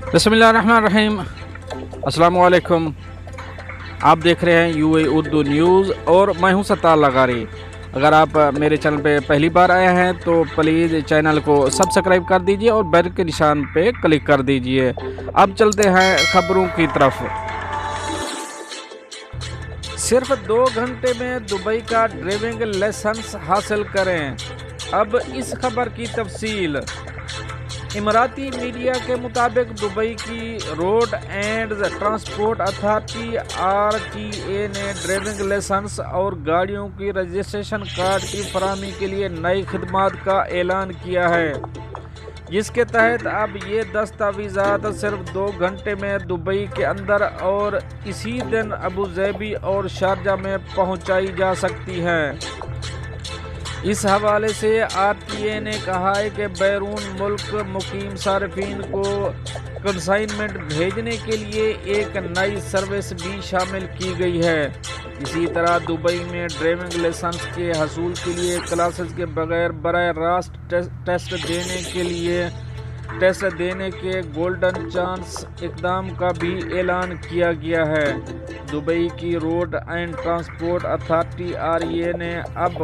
बिस्मिल्लाहिर्रहमानिर्रहीम। अस्सलाम वालेकुम। आप देख रहे हैं यूए उर्दू न्यूज़ और मैं हूं सत्तार लगारी। अगर आप मेरे चैनल पे पहली बार आए हैं तो प्लीज़ चैनल को सब्सक्राइब कर दीजिए और बेल के निशान पे क्लिक कर दीजिए। अब चलते हैं खबरों की तरफ। सिर्फ 2 घंटे में दुबई का ड्राइविंग लाइसेंस हासिल करें। अब इस खबर की तफसील। इमराती मीडिया के मुताबिक दुबई की road and transport authority RTA ने ड्राइविंग लाइसेंस और गाड़ियों की रजिस्ट्रेशन कार्ड की फराहमी के लिए नई खिदमात का ऐलान किया है, जिसके तहत अब ये दस्तावेज़ात सिर्फ 2 घंटे में दुबई के अंदर और इसी दिन अबूधाबी और शारजा में पहुंचाई जा सकती हैं। इस हवाले से RTA ने कहा है कि बैरून मुल्क मुकीम सार्फिन को कंसाइनमेंट भेजने के लिए एक नई सर्विस भी शामिल की गई है। इसी तरह दुबई में ड्राइविंग लाइसेंस के हसूल के लिए क्लासेस के बगैर बराह रास्त टेस्ट देने के गोल्डन चांस इकदाम का भी ऐलान किया गया है। दुबई की road and transport authority RTA ने अब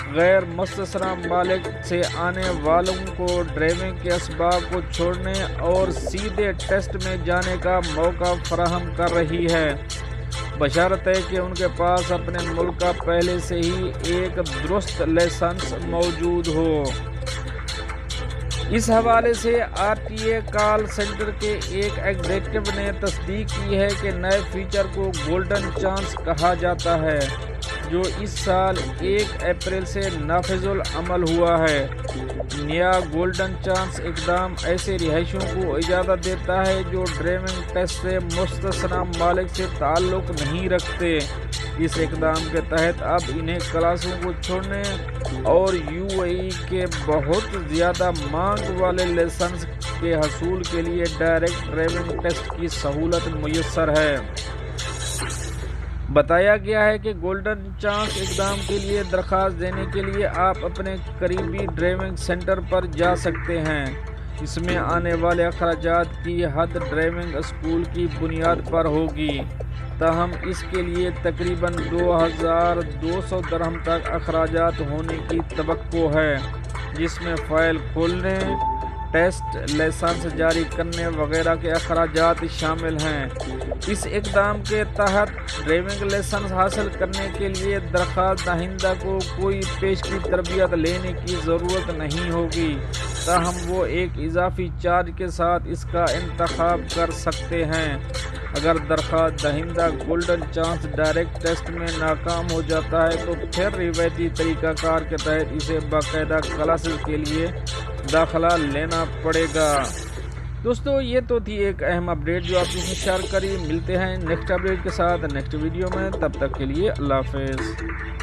गैर मुस्तस्ना मालिक से आने वालों को ड्राइविंग के असबाब को छोड़ने और सीधे टेस्ट में जाने का मौका फराहम कर रही है, बशर्त है कि उनके पास अपने मुल्क का पहले से ही एक दुरुस्त लाइसेंस मौजूद हो। इस हवाले से RTA कॉल सेंटर के एक एग्जीक्यूटिव ने तस्दीक की है कि नए फीचर को गोल्डन चांस कहा जाता है, जो इस साल 1 अप्रैल से नाफिजुल अमल हुआ है। नया गोल्डन चांस इकदाम ऐसे रिहायशियों को इजाज़त देता है जो ड्राइविंग टेस्ट से मुस्तस्ना मालिक से ताल्लुक़ नहीं रखते। इस इकदाम के तहत अब इन्हें क्लासों को छोड़ने और UAE के बहुत ज़्यादा मांग वाले लाइसेंस के हसूल के लिए डायरेक्ट ड्राइविंग टेस्ट की सहूलत मुयस्सर है। बताया गया है कि गोल्डन चांस इकदाम के लिए दरख्वास्त देने के लिए आप अपने करीबी ड्राइविंग सेंटर पर जा सकते हैं। इसमें आने वाले अखराजात की हद ड्राइविंग स्कूल की बुनियाद पर होगी, ताहम इसके लिए तकरीबन 2200 दरहम तक अखराजात होने की तवक्को है, जिसमें फ़ाइल खोलने, टेस्ट, लाइसेंस जारी करने वगैरह के अखराजात शामिल हैं। इस इक़दाम के तहत ड्राइविंग लाइसेंस हासिल करने के लिए दरख्वास्त दहिंदा को कोई पेश की तरबियत लेने की ज़रूरत नहीं होगी, ताहम वो एक इजाफी चार्ज के साथ इसका इंतखाब कर सकते हैं। अगर दरख्वास्त दहिंदा गोल्डन चांस डायरेक्ट टेस्ट में नाकाम हो जाता है तो फिर रिवायती तरीक़ाकार के तहत इसे बाकायदा क्लासेस के लिए दाखिला लेना पड़ेगा। दोस्तों, ये तो थी एक अहम अपडेट जो आपको शेयर करी। मिलते हैं नेक्स्ट अपडेट के साथ नेक्स्ट वीडियो में, तब तक के लिए अल्लाह हाफ़िज़।